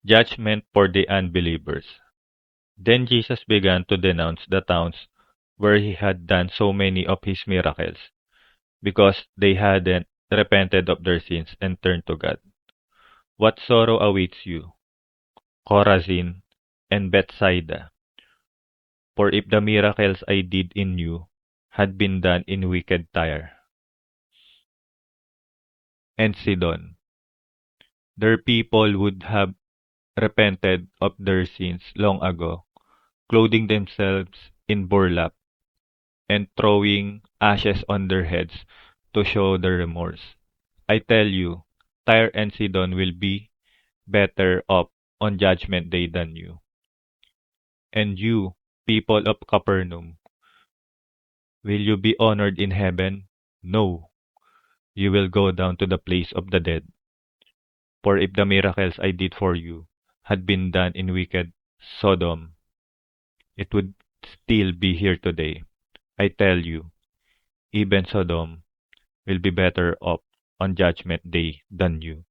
Judgment for the unbelievers. Then Jesus began to denounce the towns where he had done so many of his miracles, because they hadn't repented of their sins and turned to God. What sorrow awaits you, Chorazin and Bethsaida! For if the miracles I did in you had been done in wicked Tyre and Sidon, their people would have repented of their sins long ago, clothing themselves in burlap and throwing ashes on their heads to show their remorse. I tell you, Tyre and Sidon will be better off on judgment day than you. And you, people of Capernaum, will you be honored in heaven? No, you will go down to the place of the dead. For if the miracles I did for you had been done in wicked Sodom, it would still be here today. I tell you, even Sodom will be better off on judgment day than you.